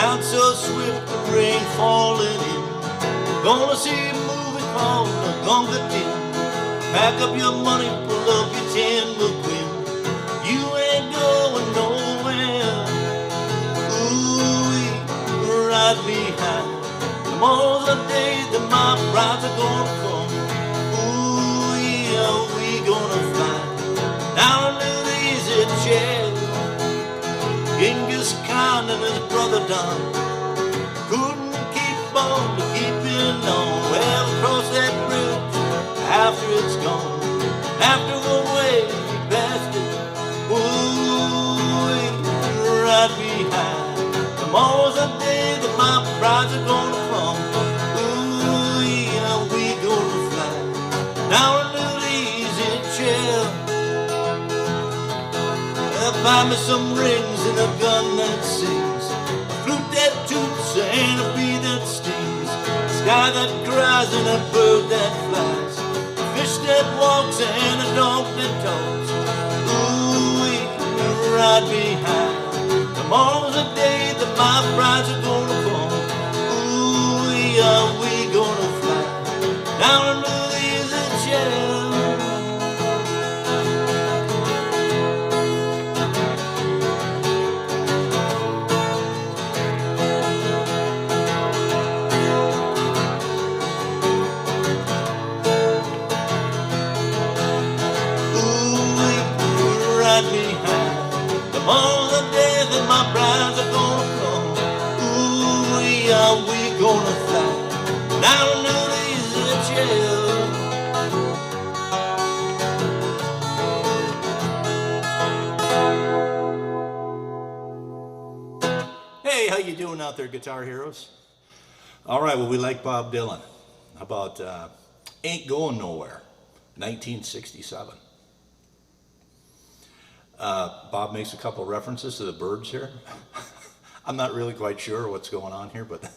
Clouds so swift, the rain falling in. Gonna see a movie called Goin. Pack up your money, pull up your tin, McQueen. You ain't going nowhere. Ooh, ride me high. Tomorrow's the day that my brides are gonna come. Ooh, yeah, we gonna fly down into the easy chair. Genghis Khan and his brother Don couldn't keep on but keeping on. Well, across that bridge after it's gone, after we're way past it. Ooh, ride me high. Tomorrow's the day that my brides are gonna come. Ooh, yeah, we gonna fly down into the easy chair. Buy me some rings and a gun that sings, a flute that toots and a bee that stings, a sky that cries and a bird that flies, a fish that walks and a dog that talks. Ooh, ride me high. Tomorrow's the day that my brides are gonna come. Ooh, yeah, we gonna fly down into the easy chair. Ride me high. Tomorrow's the day that my brides are gonna come. Ooh, yeah, we gonna fly down into the easy chair. Hey, how you doing out there, guitar heroes? All right, well, we like Bob Dylan. How about Ain't Going Nowhere, 1967. Bob makes a couple references to the Byrds here. I'm not really quite sure what's going on here, but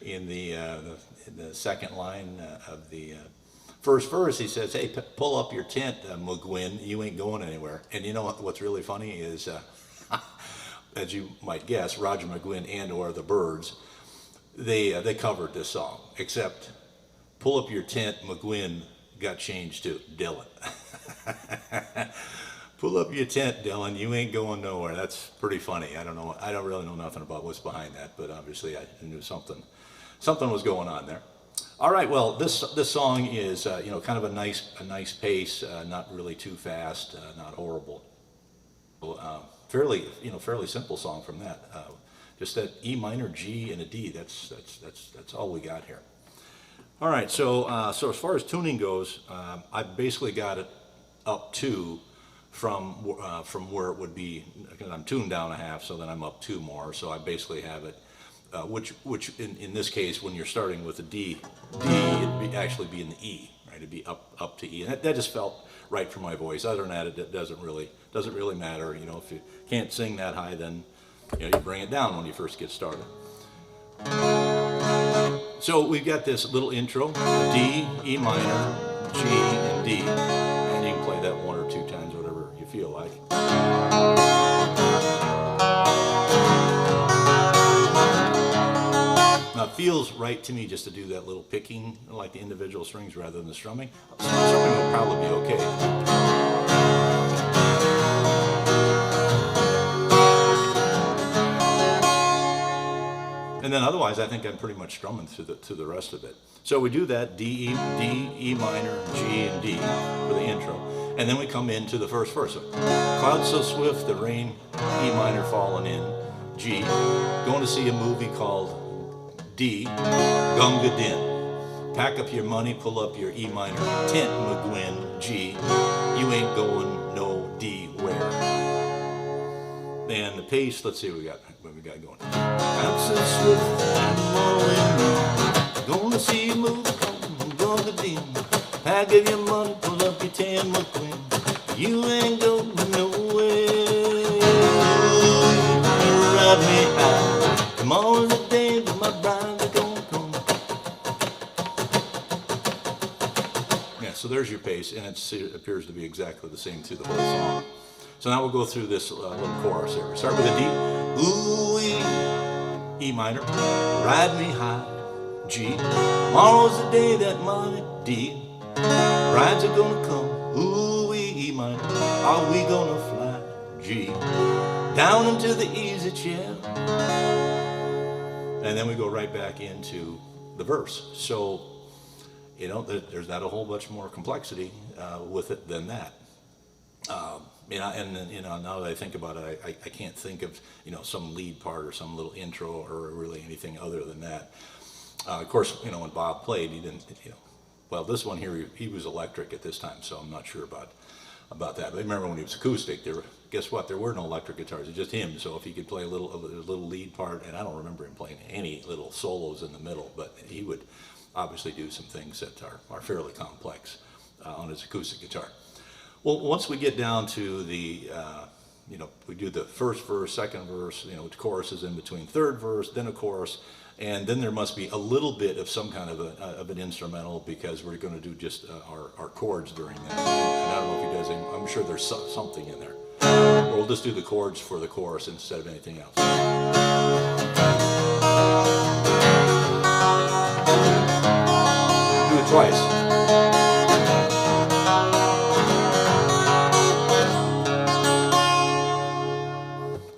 in the second line of the first verse, he says, "Hey, pull up your tent, McGuinn. You ain't going anywhere." And you know what's really funny is, as you might guess, Roger McGuinn and/or the Byrds, they covered this song, except "Pull Up Your Tent, McGuinn" got changed to Dylan. Pull up your tent, Dylan. You ain't going nowhere. That's pretty funny. I don't know. I don't really know nothing about what's behind that, but obviously I knew something was going on there. All right. Well, this song is kind of a nice pace, not really too fast, not horrible. Fairly simple song from that. Just that E minor, G, and a D. That's all we got here. All right. So as far as tuning goes, I basically got it up to from where it would be, because I'm tuned down a half, so then I'm up two more. So I basically have it, which in this case, when you're starting with a D, it'd actually be in the E, right? It'd be up to E, and that just felt right for my voice. Other than that, it doesn't really matter. You know, if you can't sing that high, then you bring it down when you first get started. So we've got this little intro: D, E minor, G, and D, and you can play that one or two times, whatever you feel like. Now it feels right to me just to do that little picking, like the individual strings rather than the strumming. Strumming will probably be okay. And then otherwise, I think I'm pretty much strumming through the rest of it. So we do that D, E minor, G, and D for the intro. And then we come into the first verse. Clouds so swift, the rain, E minor falling in, G. Going to see a movie called D, Gunga Din. Pack up your money, pull up your E minor, tent, McGuinn, G. You ain't going no D where. And the pace, let's see what we got going. Clouds so swift, going to see a movie called Gunga Din. Pack up your money, pull up your tent, McGuinn. You ain't going nowhere. Ride me high. Tomorrow's the day that my brides are gonna come. Yeah, so there's your pace, and it appears to be exactly the same through the whole song. So now we'll go through this little chorus here. We start with a D. Ooh-wee, E minor, ride me high, G. Tomorrow's the day that money, D. Brides are gonna come, ooh, E minor. Are we gonna fly, G? Down into the easy chair. And then we go right back into the verse. So, you know, there's not a whole bunch more complexity with it than that. You know, and you know, now that I think about it, I can't think of, you know, some lead part or some little intro or really anything other than that. Of course, you know, when Bob played, he didn't, you know, well, this one here, he was electric at this time, so I'm not sure about that. But I remember when he was acoustic, guess what? There were no electric guitars, it's just him. So if he could play a little lead part, and I don't remember him playing any little solos in the middle, but he would obviously do some things that are fairly complex on his acoustic guitar. Well, once we get down to the, you know, we do the first verse, second verse, you know, the chorus is in between, third verse, then a chorus, and then there must be a little bit of some kind of an instrumental, because we're going to do just our chords during that. And I don't know if he does any, I'm sure there's something in there. We'll just do the chords for the chorus instead of anything else. Do it twice.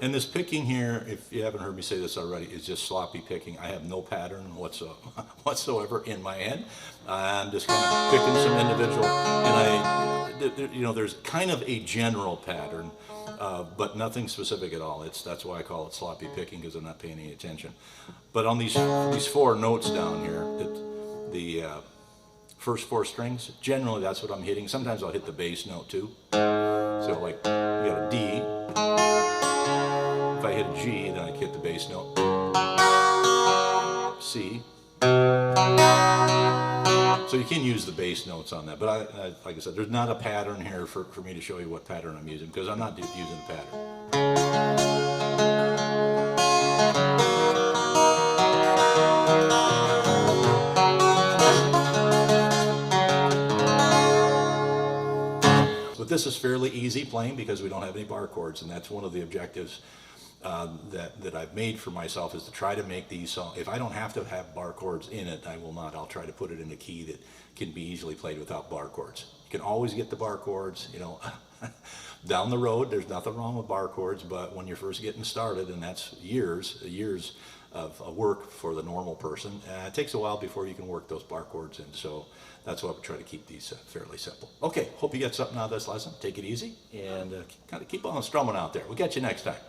And this picking here, if you haven't heard me say this already, is just sloppy picking. I have no pattern whatsoever in my head. I'm just kind of picking some individual, and you know, there's kind of a general pattern, but nothing specific at all. That's why I call it sloppy picking, because I'm not paying any attention. But on these four notes down here, the first four strings, generally that's what I'm hitting. Sometimes I'll hit the bass note too. So like, you got a D. If I hit a G, then I hit the bass note. C. So you can use the bass notes on that, but like I said, there's not a pattern here for me to show you what pattern I'm using, because I'm not using the pattern. But this is fairly easy playing because we don't have any bar chords, and that's one of the objectives that I've made for myself, is to try to make these songs. If I don't have to have bar chords in it, I will not. I'll try to put it in a key that can be easily played without bar chords. You can always get the bar chords, you know, down the road. There's nothing wrong with bar chords, but when you're first getting started, and that's years of work for the normal person, it takes a while before you can work those bar chords in. So that's why we try to keep these fairly simple. Okay, hope you get something out of this lesson. Take it easy and kind of keep on strumming out there. We'll catch you next time.